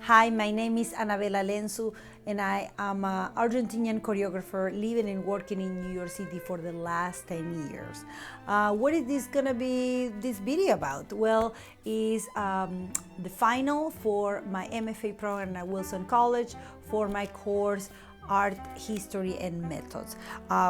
Hi, my name is Anabella Lenzu, and I am an Argentinian choreographer living and working in New York City for the last 10 years. What is this gonna be this video about? Well, is the final for my MFA program at Wilson College for my course Art, History, and Methods,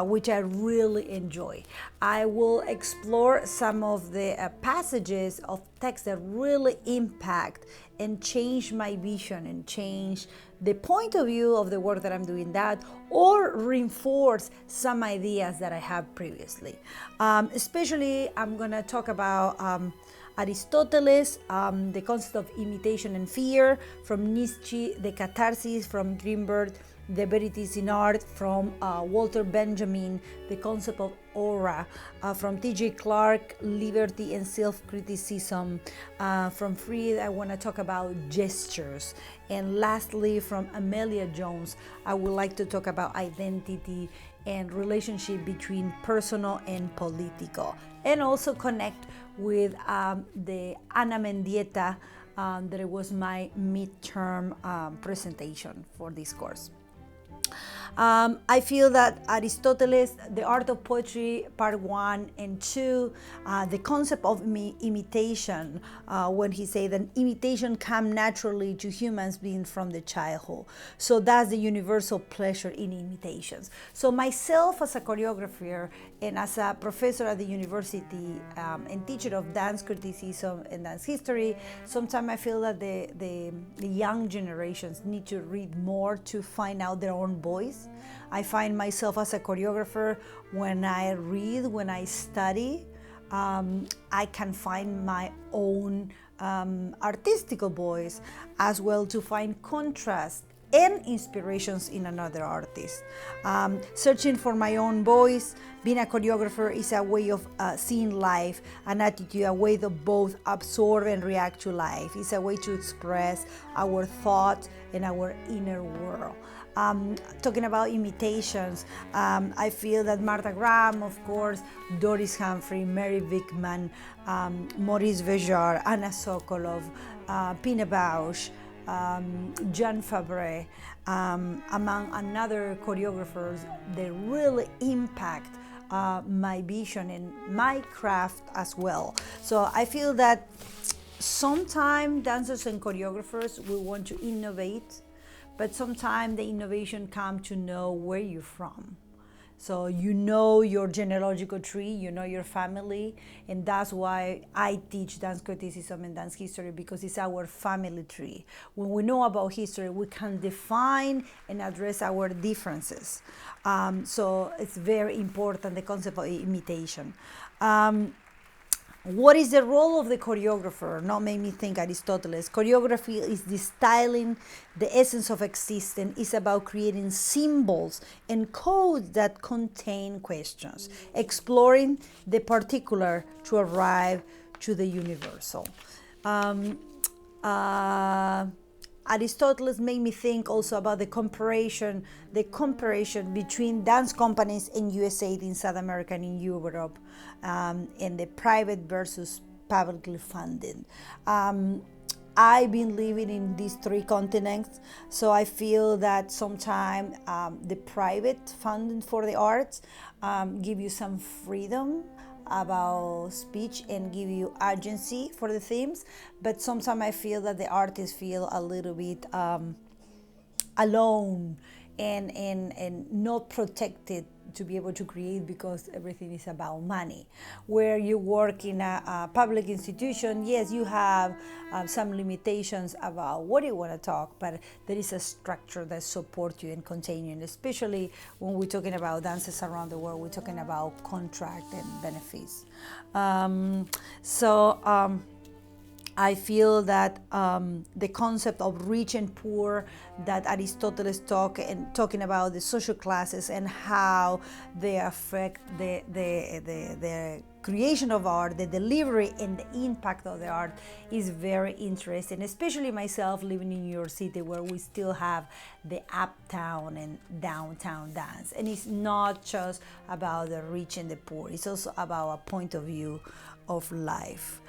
which I really enjoy. I will explore some of the passages of text that really impact and change my vision and change the point of view of the work that I'm doing that, or reinforce some ideas that I have previously. Especially, I'm gonna talk about Aristoteles, the concept of imitation and fear, from Nietzsche, the Catharsis, from Greenberg, the Verities in art, from Walter Benjamin, the concept of aura, from T.J. Clark, liberty and self-criticism, from Freud, I want to talk about gestures, and lastly, from Amelia Jones, I would like to talk about identity and relationship between personal and political, and also connect with the Ana Mendieta, that it was my midterm presentation for this course. I feel that Aristoteles, The Art of Poetry, Part 1 and 2, the concept of imitation, when he said that imitation comes naturally to humans being from the childhood. So that's the universal pleasure in imitations. So myself as a choreographer and as a professor at the university and teacher of dance criticism and dance history, sometimes I feel that the young generations need to read more to find out their own voice. I find myself as a choreographer, when I read, when I study, I can find my own artistical voice, as well to find contrast and inspirations in another artist. Searching for my own voice, being a choreographer is a way of seeing life, an attitude, a way to both absorb and react to life. It's a way to express our thoughts and our inner world. Talking about imitations, I feel that Martha Graham, of course, Doris Humphrey, Mary Vickman, Maurice Béjart, Anna Sokolov, Pina Bausch, Jean Fabre, among another choreographers, they really impact my vision and my craft as well. So I feel that sometimes dancers and choreographers will want to innovate, but sometimes the innovation comes to know where you're from. So you know your genealogical tree, you know your family, and that's why I teach dance criticism and dance history, because it's our family tree. When we know about history, we can define and address our differences. So it's very important, the concept of imitation. What is the role of the choreographer? Not made me think Aristoteles. Choreography is the styling, the essence of existence. It's about creating symbols and codes that contain questions, exploring the particular to arrive to the universal. Aristoteles made me think also about the comparison between dance companies in USA, in South America, and in Europe, and the private versus publicly funded. I've been living in these three continents, so I feel that sometimes the private funding for the arts give you some freedom about speech and give you agency for the themes, but sometimes I feel that the artists feel a little bit alone and not protected to be able to create, because everything is about money. Where you work in a public institution, yes, you have some limitations about what you want to talk, but there is a structure that supports you and contains you, and especially when we're talking about dances around the world, we're talking about contract and benefits. I feel that the concept of rich and poor that Aristotle talking about the social classes and how they affect the creation of art, the delivery and the impact of the art is very interesting, especially myself living in New York City, where we still have the uptown and downtown dance. And it's not just about the rich and the poor, it's also about a point of view of life.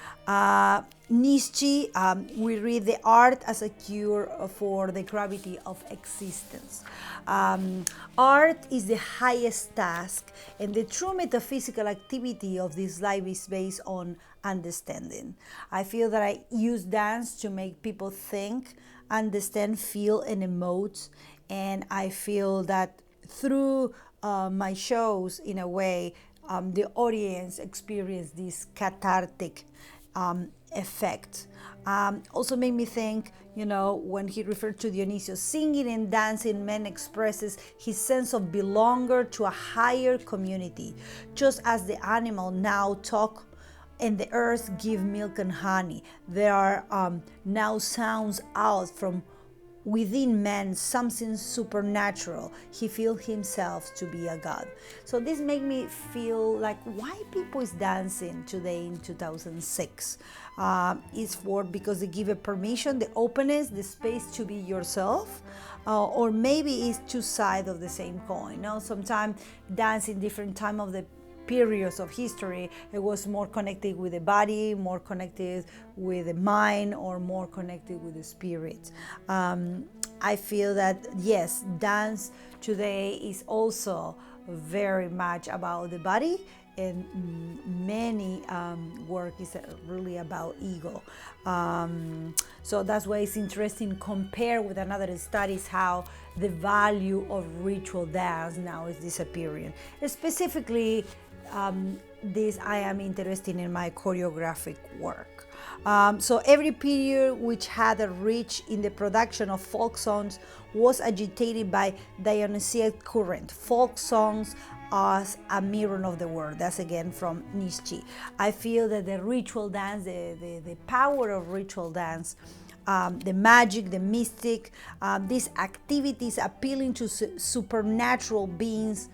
Nietzsche, we read the art as a cure for the gravity of existence. Art is the highest task, and the true metaphysical activity of this life is based on understanding. I feel that I use dance to make people think, understand, feel, and emote, and I feel that through my shows, in a way, the audience experience this cathartic effect. Also made me think, when he referred to Dionysius, singing and dancing, man expresses his sense of belonging to a higher community, just as the animal now talk and the earth give milk and honey. There are now sounds out from within man, something supernatural. He feels himself to be a god. So this made me feel like why people is dancing today in 2006. It's because they give a permission, the openness, the space to be yourself, or maybe it's two sides of the same coin. Sometimes dance in different time of the periods of history, it was more connected with the body, more connected with the mind, or more connected with the spirit. I feel that yes, dance today is also very much about the body, and many work is really about ego. So that's why it's interesting compare with another studies how the value of ritual dance now is disappearing. Specifically, this I am interested in my choreographic work. So every period which had a reach in the production of folk songs was agitated by Dionysian current. Folk songs as a mirror of the world. That's again from Nietzsche. I feel that the ritual dance, the power of ritual dance, the magic, the mystic, these activities appealing to supernatural beings,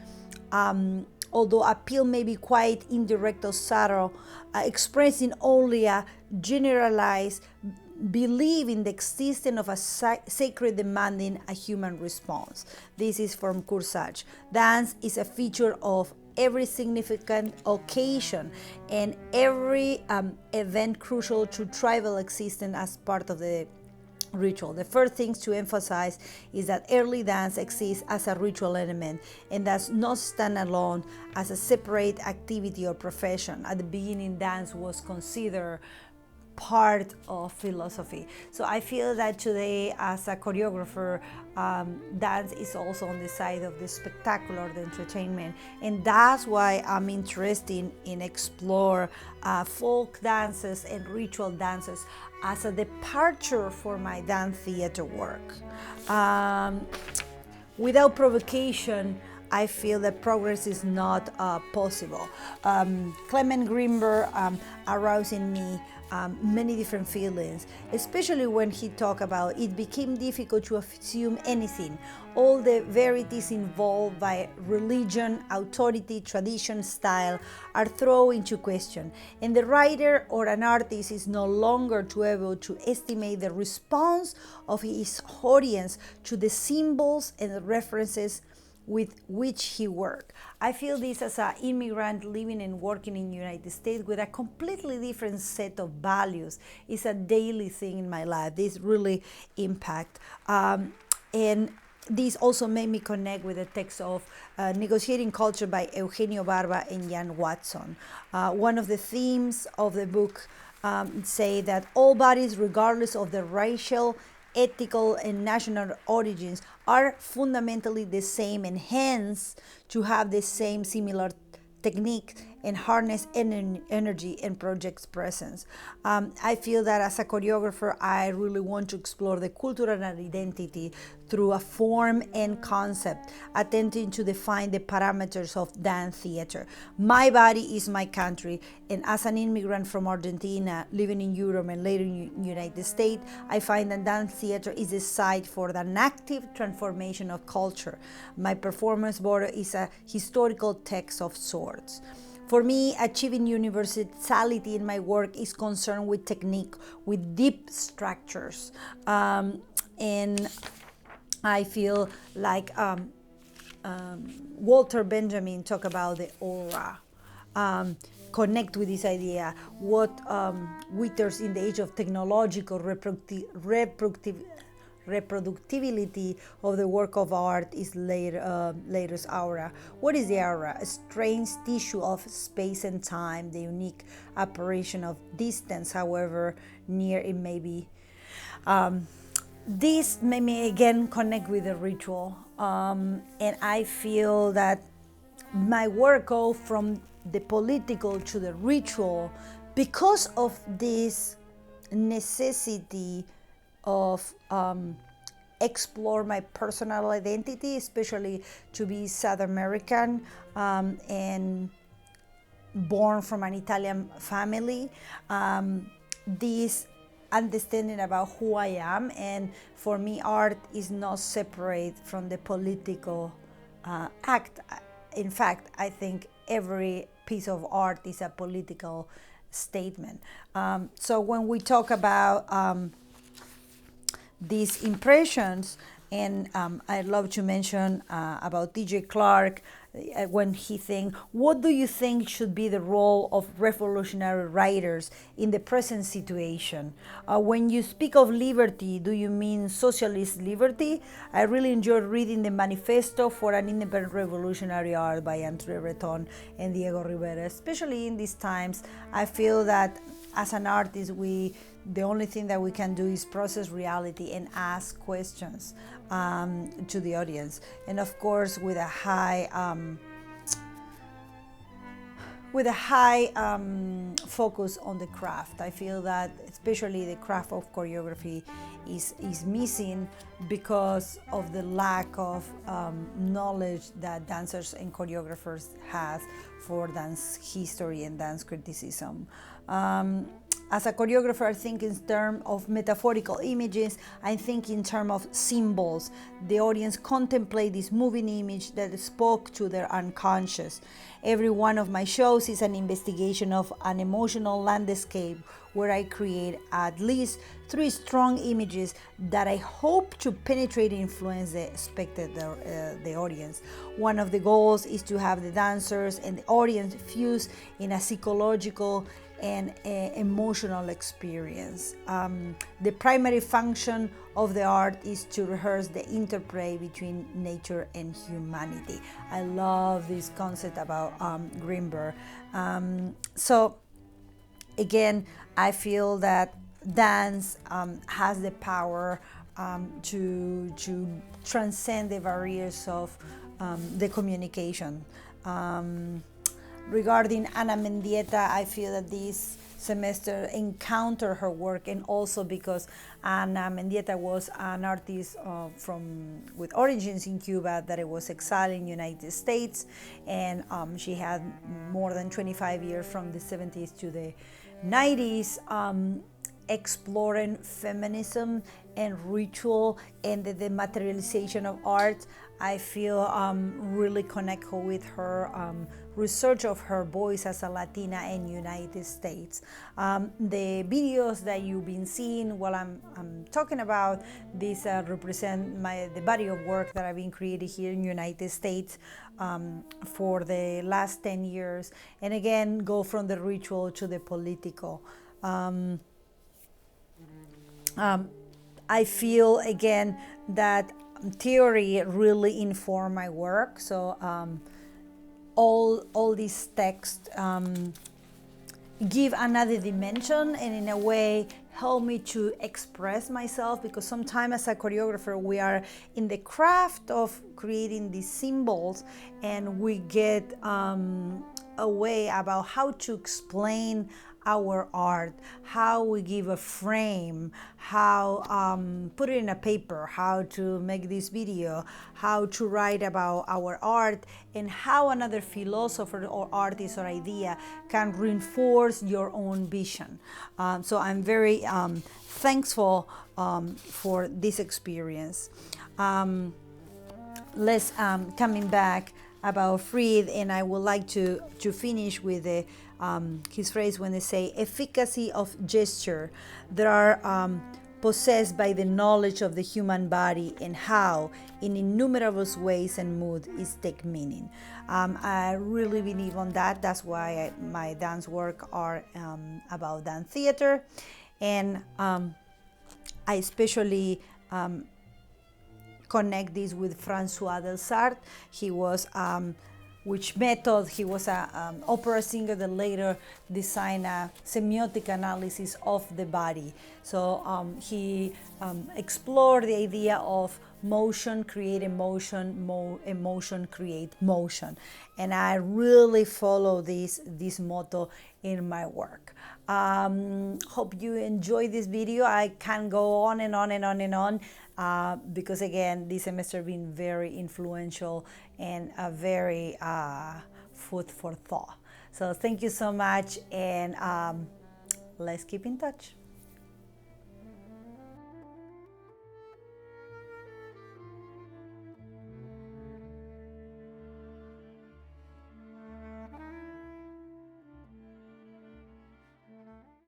although appeal may be quite indirect or subtle, expressing only a generalized belief in the existence of a sacred demanding a human response. This is from Corsage. Dance is a feature of every significant occasion and every event crucial to tribal existence as part of the ritual. The first thing to emphasize is that early dance exists as a ritual element and does not stand alone as a separate activity or profession. At the beginning, dance was considered part of philosophy. So I feel that today, as a choreographer, dance is also on the side of the spectacular, the entertainment, and that's why I'm interested in explore folk dances and ritual dances as a departure for my dance theater work. Without provocation, I feel that progress is not possible. Clement Greenberg aroused in me many different feelings, especially when he talked about it became difficult to assume anything. All the verities involved by religion, authority, tradition, style are thrown into question, and the writer or an artist is no longer able to estimate the response of his audience to the symbols and references with which he worked. I feel this as an immigrant living and working in the United States with a completely different set of values. It's a daily thing in my life. This really impact. And this also made me connect with the text of Negotiating Culture by Eugenio Barba and Jan Watson. One of the themes of the book say that all bodies, regardless of their racial, ethical, and national origins, are fundamentally the same, and hence to have the same similar technique and harness energy and project's presence. I feel that as a choreographer, I really want to explore the cultural identity through a form and concept, attempting to define the parameters of dance theater. My body is my country, and as an immigrant from Argentina, living in Europe and later in the United States, I find that dance theater is a site for an active transformation of culture. My performance board is a historical text of sorts. For me, achieving universality in my work is concerned with technique, with deep structures. And I feel like Walter Benjamin talked about the aura. connect with this idea. What withers in the age of technological reproducibility of the work of art is latest aura. What is the aura? A strange tissue of space and time, the unique apparition of distance, however near it may be. This made me again connect with the ritual, and I feel that my work goes from the political to the ritual because of this necessity of explore my personal identity, especially to be South American and born from an Italian family. This understanding about who I am, and for me art is not separate from the political act. In fact, I think every piece of art is a political statement. So when we talk about these impressions, and I'd love to mention about D.J. Clark when he thinks, what do you think should be the role of revolutionary writers in the present situation? When you speak of liberty, do you mean socialist liberty? I really enjoyed reading the Manifesto for an Independent Revolutionary Art by André Breton and Diego Rivera. Especially in these times, I feel that as an artist, the only thing that we can do is process reality and ask questions to the audience, and of course with a high focus on the craft. I feel that especially the craft of choreography is missing because of the lack of knowledge that dancers and choreographers have for dance history and dance criticism. As a choreographer, I think in terms of metaphorical images. I think in terms of symbols. The audience contemplate this moving image that spoke to their unconscious. Every one of my shows is an investigation of an emotional landscape where I create at least 3 strong images that I hope to penetrate and influence the audience. One of the goals is to have the dancers and the audience fuse in a psychological and emotional experience. The primary function of the art is to rehearse the interplay between nature and humanity. I love this concept about Greenberg. So again, I feel that dance has the power to transcend the barriers of the communication. Regarding Ana Mendieta, I feel that this semester encountered her work, and also because Ana Mendieta was an artist with origins in Cuba that was exiled in the United States, and she had more than 25 years from the 70s to the 90s exploring feminism and ritual and the materialization of art. I feel really connect with her research of her voice as a Latina in United States. The videos that you've been seeing while I'm talking about this represent the body of work that I've been creating here in United States for the last 10 years, and again go from the ritual to the political. I feel again that theory really inform my work. So all these texts give another dimension, and in a way help me to express myself, because sometimes as a choreographer we are in the craft of creating these symbols, and we get away about how to explain our art, how we give a frame, how put it in a paper, how to make this video, how to write about our art, and how another philosopher or artist or idea can reinforce your own vision. So I'm very thankful for this experience. Let's coming back about Fried, and I would like to finish with his phrase when they say efficacy of gesture. There are possessed by the knowledge of the human body and how, in innumerable ways and moods, it takes meaning. I really believe on that. That's why my dance work are about dance theater, and I especially connect this with François Delsarte. He was which method he was an opera singer that later designed a semiotic analysis of the body. So he explored the idea of motion create emotion, emotion create motion, and I really follow this motto in my work. Hope you enjoy this video. I can go on and on and on and on because again, this semester been very influential and a very food for thought. So thank you so much, and let's keep in touch.